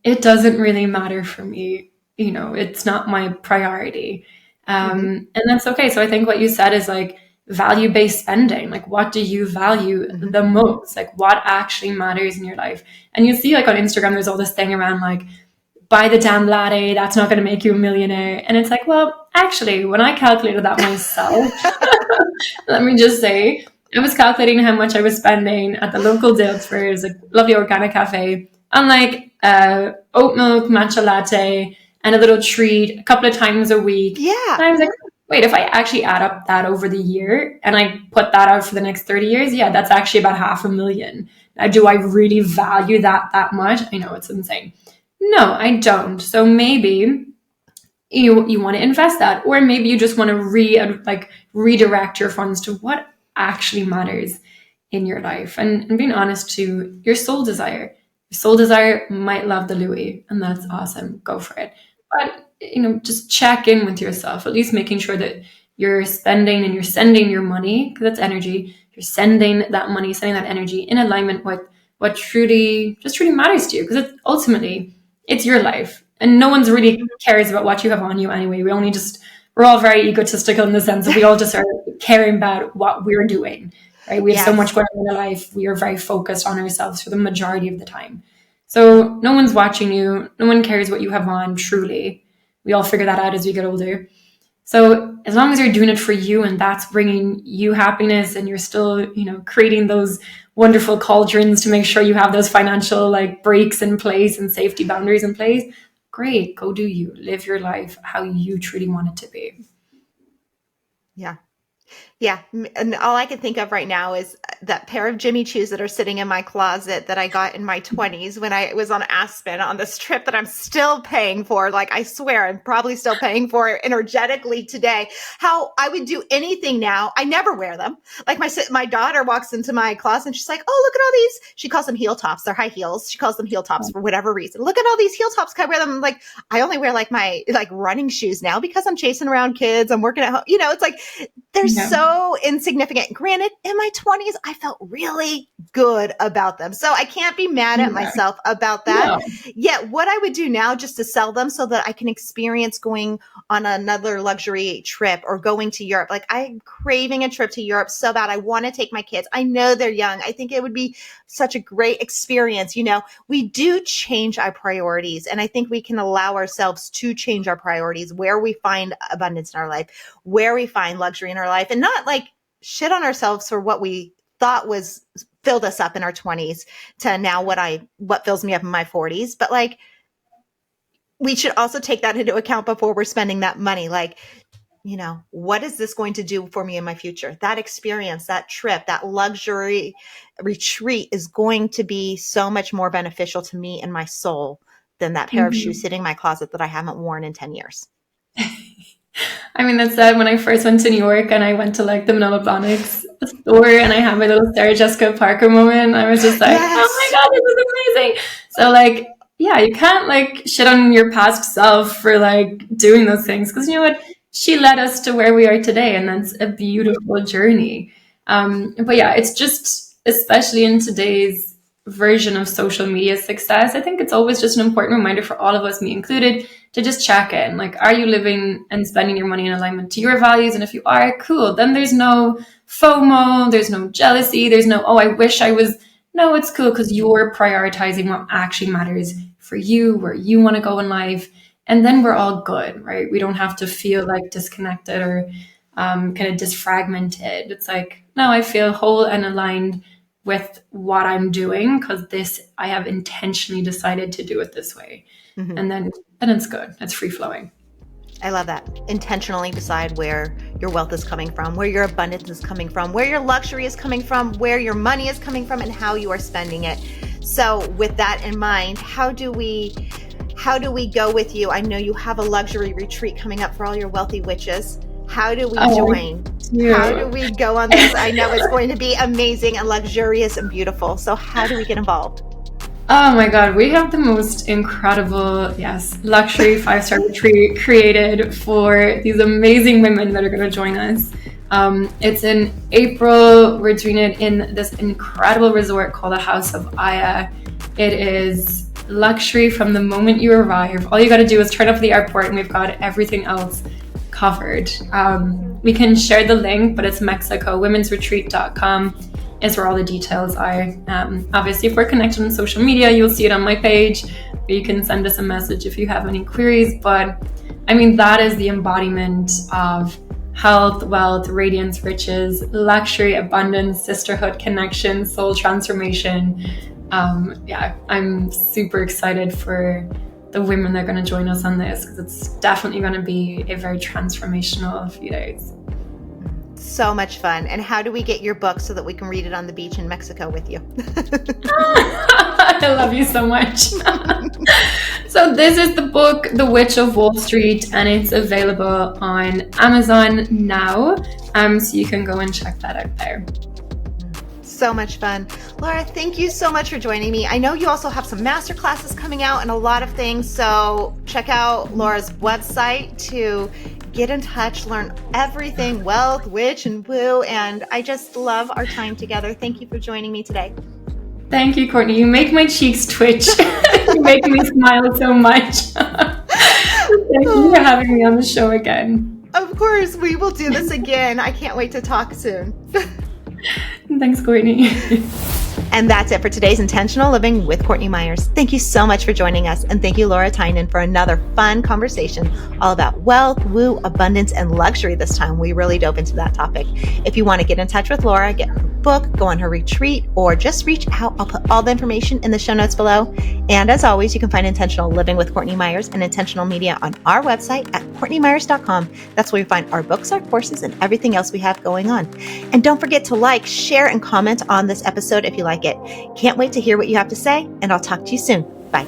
It doesn't really matter for me. It's not my priority. And that's okay. So I think what you said is like value-based spending. Like, what do you value the most? Like, what actually matters in your life? And you see, like, on Instagram, there's all this thing around like, buy the damn latte, that's not going to make you a millionaire. And it's like, well, actually, when I calculated that myself, Let me just say, I was calculating how much I was spending at the local Dales Fairs, a lovely organic cafe, on like oat milk matcha latte and a little treat a couple of times a week. Yeah. And I was like, wait, if I actually add up that over the year and I put that out for the next 30 years, yeah, that's actually about $500,000. Now, do I really value that much? I know it's insane. No, I don't. So maybe you want to invest that, or maybe you just want to redirect your funds to what actually matters in your life, and being honest to your soul desire. Your soul desire might love the Louis, and that's awesome. Go for it. But just check in with yourself, at least making sure that you're spending and you're sending your money, because that's energy. You're sending that money, sending that energy in alignment with what truly matters to you, because ultimately it's your life, and no one's really cares about what you have on you anyway. We're all very egotistical in the sense that we all just are caring about what we're doing, right? We have so much going on in our life. We are very focused on ourselves for the majority of the time. So no one's watching you. No one cares what you have on, truly. We all figure that out as we get older. So as long as you're doing it for you and that's bringing you happiness, and you're still, creating those wonderful cauldrons to make sure you have those financial breaks in place and safety boundaries in place, great, go do you. Live your life how you truly want it to be. Yeah. Yeah. And all I can think of right now is that pair of Jimmy Choos that are sitting in my closet that I got in my 20s when I was on Aspen on this trip that I'm still paying for. Like, I swear I'm probably still paying for it energetically today. How I would do anything now. I never wear them. Like my daughter walks into my closet and she's like, oh, look at all these. She calls them heel tops. They're high heels. She calls them heel tops for whatever reason. Look at all these heel tops. Can I wear them? I'm like, I only wear my running shoes now because I'm chasing around kids. I'm working at home. It's like, they're so insignificant. Granted, in my 20s, I felt really good about them. So I can't be mad at myself about that. No. Yet what I would do now just to sell them so that I can experience going on another luxury trip or going to Europe. Like, I'm craving a trip to Europe so bad. I want to take my kids. I know they're young. I think it would be such a great experience. We do change our priorities. And I think we can allow ourselves to change our priorities where we find abundance in our life, where we find luxury in our life, and not shit on ourselves for what we thought was filled us up in our 20s to now what fills me up in my 40s. But we should also take that into account before we're spending that money. What is this going to do for me in my future? That experience, that trip, that luxury retreat is going to be so much more beneficial to me and my soul than that pair of shoes sitting in my closet that I haven't worn in 10 years. I mean, that's when I first went to New York and I went to the Manila Blahniks store and I had my little Sarah Jessica Parker moment. I was just like, yes. Oh my God, this is amazing. So yeah, you can't shit on your past self for doing those things, because you know what? She led us to where we are today, and that's a beautiful journey. But yeah, it's just, especially in today's version of social media success, I think it's always just an important reminder for all of us, me included, to just check in. Are you living and spending your money in alignment to your values? And if you are, cool. Then there's no FOMO, there's no jealousy, there's no, oh, I wish I was. No, it's cool, because you're prioritizing what actually matters for you, where you want to go in life. And then we're all good, right? We don't have to feel disconnected or kind of disfragmented. It's no, I feel whole and aligned with what I'm doing, because I have intentionally decided to do it this way. Mm-hmm. And then it's good. It's free flowing. I love that. Intentionally decide where your wealth is coming from, where your abundance is coming from, where your luxury is coming from, where your money is coming from, and how you are spending it. So with that in mind, how do we go with you? I know you have a luxury retreat coming up for all your wealthy witches. How do we join? How do we go on this? I know it's going to be amazing and luxurious and beautiful. So how do we get involved? Oh my God, we have the most incredible, luxury 5-star retreat created for these amazing women that are going to join us. It's in April. We're doing it in this incredible resort called the House of Aya. It is luxury from the moment you arrive. All you got to do is turn up at the airport and we've got everything else covered. We can share the link, but it's MexicoWomen'sRetreat.com is where all the details are. Obviously, if we're connected on social media, you'll see it on my page, or you can send us a message if you have any queries. But I mean, that is the embodiment of health, wealth, radiance, riches, luxury, abundance, sisterhood, connection, soul transformation. I'm super excited for the women that are going to join us on this, because it's definitely going to be a very transformational few days. So much fun. And how do we get your book so that we can read it on the beach in Mexico with you? I love you so much. So this is the book, The Witch of Wall Street, and it's available on Amazon now. So you can go and check that out there. So much fun. Laura, thank you so much for joining me. I know you also have some master classes coming out and a lot of things. So check out Laura's website to get in touch, learn everything wealth, witch, and woo. And I just love our time together. Thank you for joining me today. Thank you, Courtney. You make my cheeks twitch. You make me smile so much. Thank you for having me on the show again. Of course, we will do this again. I can't wait to talk soon. Thanks, Courtney. And that's it for today's Intentional Living with Courtney Meyers. Thank you so much for joining us. And thank you, Laura Tynan, for another fun conversation all about wealth, woo, abundance, and luxury this time. We really dove into that topic. If you want to get in touch with Laura, get her book, go on her retreat, or just reach out, I'll put all the information in the show notes below. And as always, you can find Intentional Living with Courtney Meyers and Intentional Media on our website at CourtneyMyers.com. That's where you find our books, our courses, and everything else we have going on. And don't forget to like, share, and comment on this episode if you like it. Can't wait to hear what you have to say, and I'll talk to you soon. Bye.